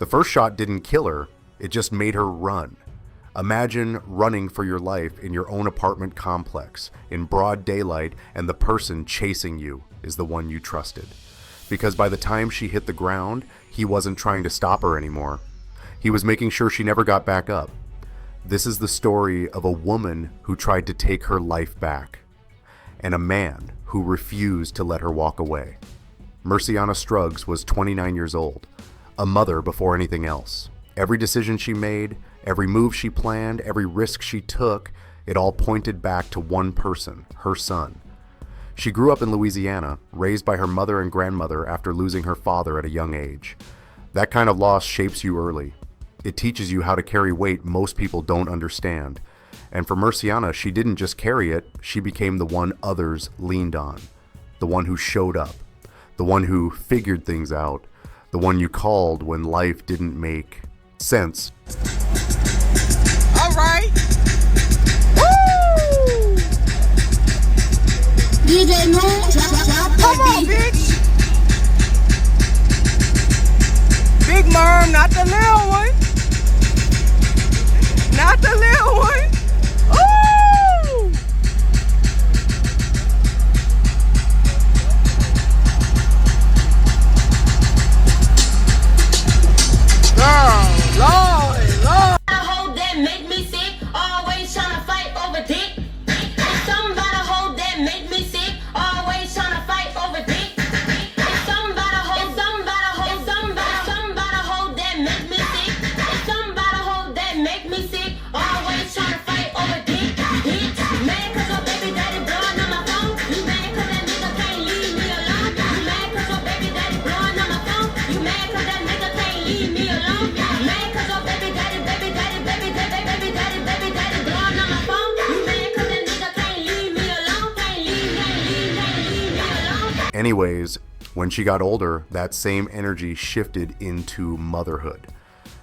The first shot didn't kill her, it just made her run. Imagine running for your life in your own apartment complex, in broad daylight, and the person chasing you is the one you trusted. Because by the time she hit the ground, he wasn't trying to stop her anymore. He was making sure she never got back up. This is the story of a woman who tried to take her life back, and a man who refused to let her walk away. Merseana Struggs was 29 years old, a mother before anything else. Every decision she made, every move she planned, every risk she took, it all pointed back to one person, her son. She grew up in Louisiana, raised by her mother and grandmother after losing her father at a young age. That kind of loss shapes you early. It teaches you how to carry weight most people don't understand. And for Merseana, she didn't just carry it, she became the one others leaned on. The one who showed up. The one who figured things out. The one you called when life didn't make sense. All right. Woo! DJ Moon, Come on, bitch. Big Merm, not the little one. Not the little one. Ooh! Girl, Lord, Lord. I hold that make me sick, always tryna fight over dick. It's something about a hold that make me sick, always tryna fight over dick. It's something about a hold, something about a hold, something about a hold that make me sick. It's something about a hold that make me sick, always tryna fight over dick. Dick, mad 'cause your baby daddy blowing on my phone. You mad 'cause that nigga can't leave me alone. You mad 'cause your baby daddy blowing on my phone. You mad 'cause that nigga can't leave me alone. Mad 'cause your baby daddy blowing on my phone. You mad 'cause that nigga can't leave me alone. Can't leave me alone. Anyways, when she got older, that same energy shifted into motherhood.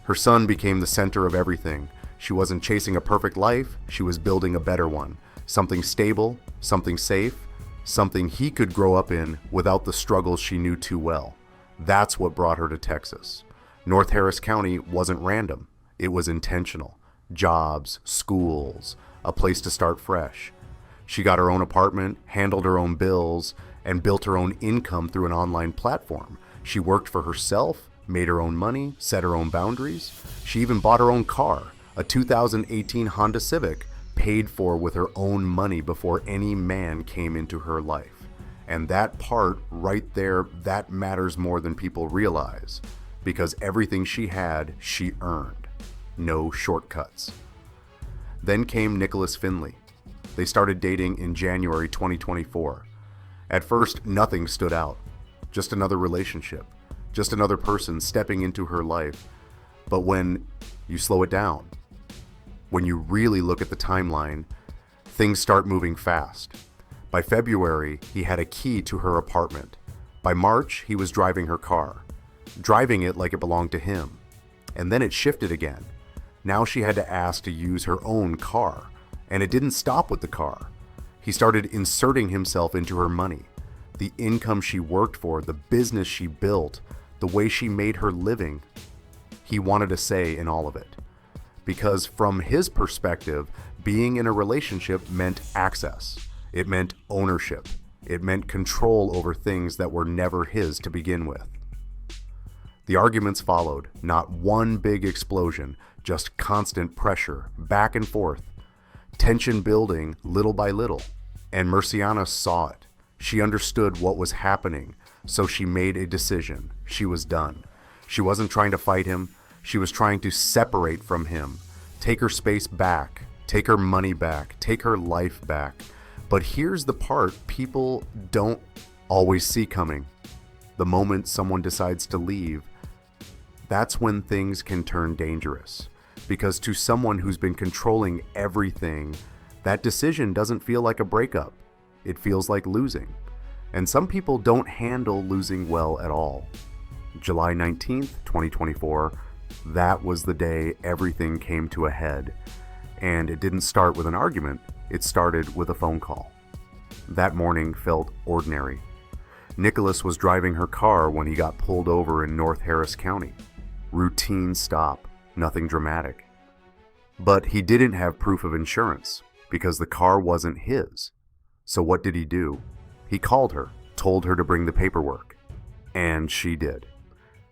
Her son became the center of everything. She wasn't chasing a perfect life, she was building a better one. Something stable, something safe, something he could grow up in without the struggles she knew too well. That's what brought her to Texas. North Harris County wasn't random, it was intentional. Jobs, schools, a place to start fresh. She got her own apartment, handled her own bills, and built her own income through an online platform. She worked for herself, made her own money, set her own boundaries. She even bought her own car, a 2018 Honda Civic, paid for with her own money before any man came into her life. And that part right there, that matters more than people realize, because everything she had, she earned. No shortcuts. Then came Nicholas Finley. They started dating in January 2024. At first, nothing stood out. Just another relationship. Just another person stepping into her life. But when you slow it down, when you really look at the timeline, things start moving fast. By February, he had a key to her apartment. By March, he was driving her car, driving it like it belonged to him. And then it shifted again. Now she had to ask to use her own car. And it didn't stop with the car. He started inserting himself into her money, the income she worked for, the business she built, the way she made her living. He wanted a say in all of it. Because from his perspective, being in a relationship meant access. It meant ownership. It meant control over things that were never his to begin with. The arguments followed, not one big explosion, just constant pressure, back and forth. Tension building little by little, and Merseana saw it. She understood what was happening, so she made a decision. She was done. She wasn't trying to fight him. She was trying to separate from him, take her space back, take her money back, take her life back. But here's the part people don't always see coming. The moment someone decides to leave, that's when things can turn dangerous. Because to someone who's been controlling everything, that decision doesn't feel like a breakup. It feels like losing. And some people don't handle losing well at all. July 19th, 2024, that was the day everything came to a head. And it didn't start with an argument, it started with a phone call. That morning felt ordinary. Nicholas was driving her car when he got pulled over in North Harris County. Routine stop, nothing dramatic. But he didn't have proof of insurance because the car wasn't his. So what did he do? He called her, told her to bring the paperwork. And she did.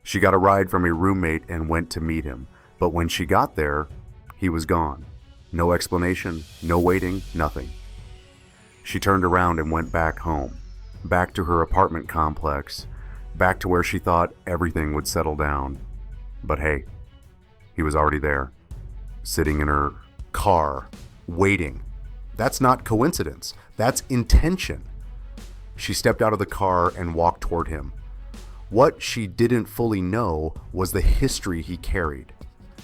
She got a ride from a roommate and went to meet him. But when she got there, he was gone. No explanation, no waiting, nothing. She turned around and went back home, back to her apartment complex, back to where she thought everything would settle down. But hey, he was already there, sitting in her car, waiting. That's not coincidence, that's intention. She stepped out of the car and walked toward him. What she didn't fully know was the history he carried.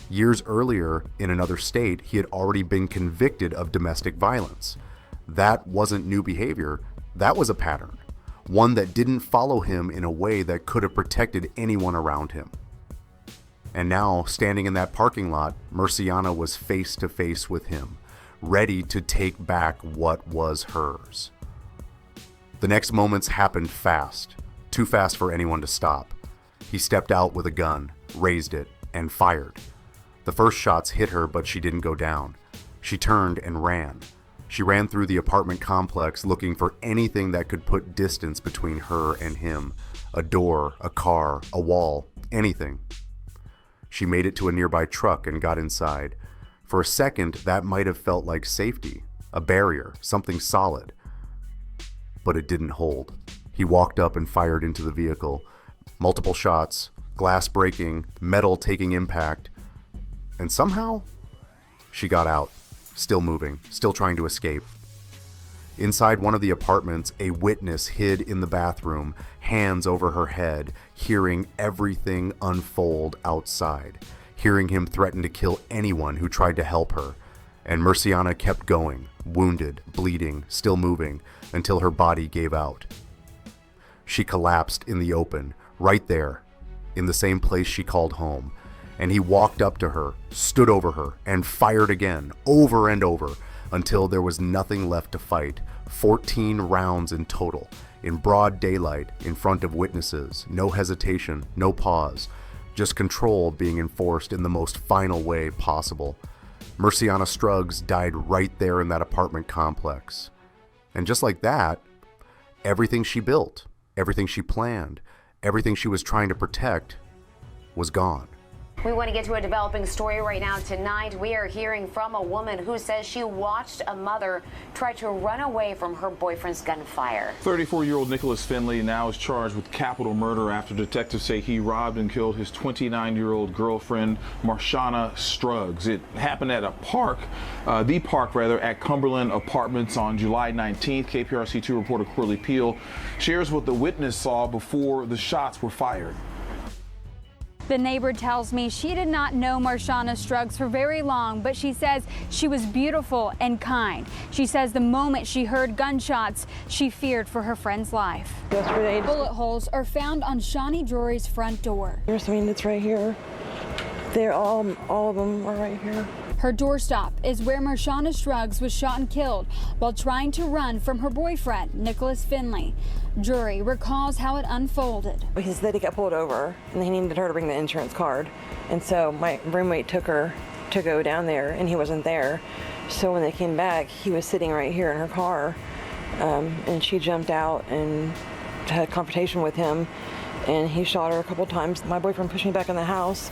Years earlier, in another state, he had already been convicted of domestic violence. That wasn't new behavior, that was a pattern. One that didn't follow him in a way that could have protected anyone around him. And now, standing in that parking lot, Merseana was face to face with him, ready to take back what was hers. The next moments happened fast, too fast for anyone to stop. He stepped out with a gun, raised it, and fired. The first shots hit her, but she didn't go down. She turned and ran. She ran through the apartment complex looking for anything that could put distance between her and him. A door, a car, a wall, anything. She made it to a nearby truck and got inside. For a second, that might have felt like safety, a barrier, something solid. But it didn't hold. He walked up and fired into the vehicle. Multiple shots, glass breaking, metal taking impact. And somehow, she got out, still moving, still trying to escape. Inside one of the apartments, a witness hid in the bathroom, hands over her head, hearing everything unfold outside, hearing him threaten to kill anyone who tried to help her. And Merseana kept going, wounded, bleeding, still moving, until her body gave out. She collapsed in the open, right there, in the same place she called home. And he walked up to her, stood over her, and fired again, over and over, until there was nothing left to fight. 14 rounds in total, in broad daylight, in front of witnesses. No hesitation, no pause, just control being enforced in the most final way possible. Merseana Struggs died right there in that apartment complex. And just like that, everything she built, everything she planned, everything she was trying to protect was gone. We want to get to a developing story right now. Tonight, we are hearing from a woman who says she watched a mother try to run away from her boyfriend's gunfire. 34-year-old Nicholas Finley now is charged with capital murder after detectives say he robbed and killed his 29-year-old girlfriend, Merseana Struggs. It happened at a park, the park at Cumberland Apartments on July 19th. KPRC2 reporter Corley Peel shares what the witness saw before the shots were fired. The neighbor tells me she did not know Merseana Struggs for very long, but she says she was beautiful and kind. She says the moment she heard gunshots, she feared for her friend's life. Yesterday, Bullet holes are found on Shawnee Drury's front door. it's right here. They're all of them are right here. Her doorstop is where Merseana Struggs was shot and killed while trying to run from her boyfriend, Nicholas Finley. Drury recalls how it unfolded. He said he got pulled over and he needed her to bring the insurance card. And so my roommate took her to go down there and he wasn't there. So when they came back, he was sitting right here in her car. And she jumped out and had a confrontation with him. And he shot her a couple times. My boyfriend pushed me back in the house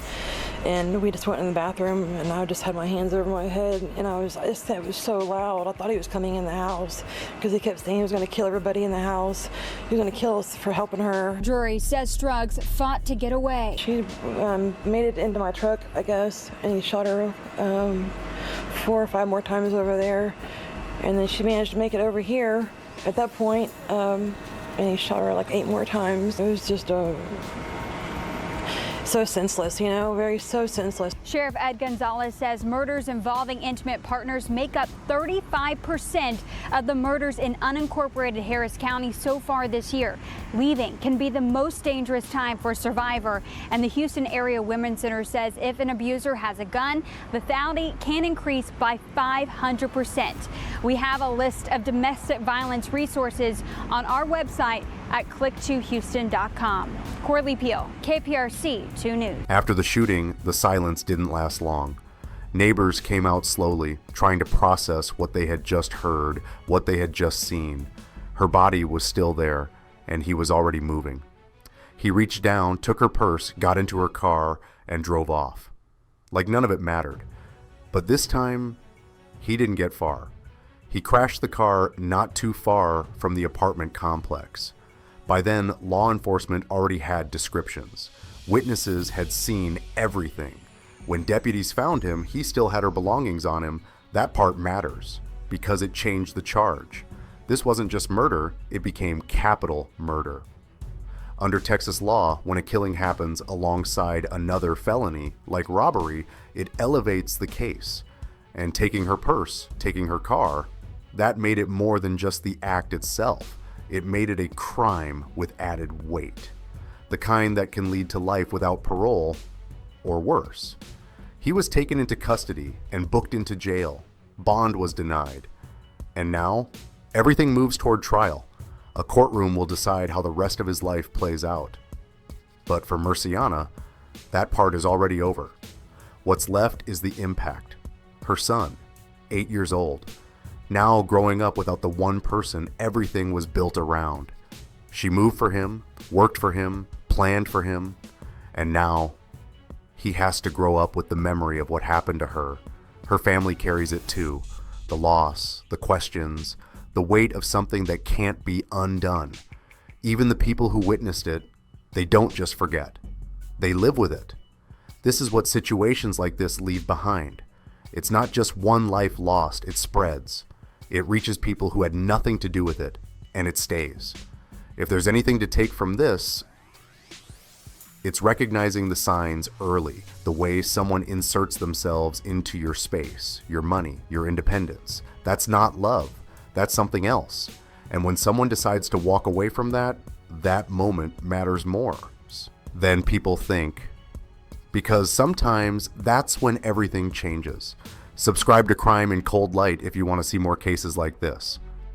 and we just went in the bathroom and I just had my hands over my head and it was so loud. I thought he was coming in the house because he kept saying he was going to kill everybody in the house. He was going to kill us for helping her. Drury says Struggs fought to get away. She made it into my truck, I guess, and he shot her 4 or 5 more times over there. And then she managed to make it over here at that point. And he shot her like 8 more times. It was just so senseless, so senseless. Sheriff Ed Gonzalez says murders involving intimate partners make up 35% of the murders in unincorporated Harris County so far this year. Leaving can be the most dangerous time for a survivor, and the Houston Area Women's Center says if an abuser has a gun, lethality can increase by 500%. We have a list of domestic violence resources on our website, at click2houston.com. Corley Peel, KPRC 2 News. After the shooting, the silence didn't last long. Neighbors came out slowly, trying to process what they had just heard, what they had just seen. Her body was still there, and he was already moving. He reached down, took her purse, got into her car, and drove off. Like none of it mattered. But this time, he didn't get far. He crashed the car not too far from the apartment complex. By then, law enforcement already had descriptions. Witnesses had seen everything. When deputies found him, he still had her belongings on him. That part matters, because it changed the charge. This wasn't just murder, it became capital murder. Under Texas law, when a killing happens alongside another felony, like robbery, it elevates the case. And taking her purse, taking her car, that made it more than just the act itself. It made it a crime with added weight. The kind that can lead to life without parole, or worse. He was taken into custody and booked into jail. Bond was denied. And now, everything moves toward trial. A courtroom will decide how the rest of his life plays out. But for Merseana, that part is already over. What's left is the impact. Her son, 8 years old, now growing up without the one person everything was built around. She moved for him, worked for him, planned for him, and now he has to grow up with the memory of what happened to her. Her family carries it too. The loss, the questions, the weight of something that can't be undone. Even the people who witnessed it, they don't just forget. They live with it. This is what situations like this leave behind. It's not just one life lost, it spreads. It reaches people who had nothing to do with it, and it stays. If there's anything to take from this, it's recognizing the signs early, the way someone inserts themselves into your space, your money, your independence. That's not love. That's something else. And when someone decides to walk away from that, that moment matters more than people think. Because sometimes that's when everything changes. Subscribe to Crime in Cold Light if you want to see more cases like this.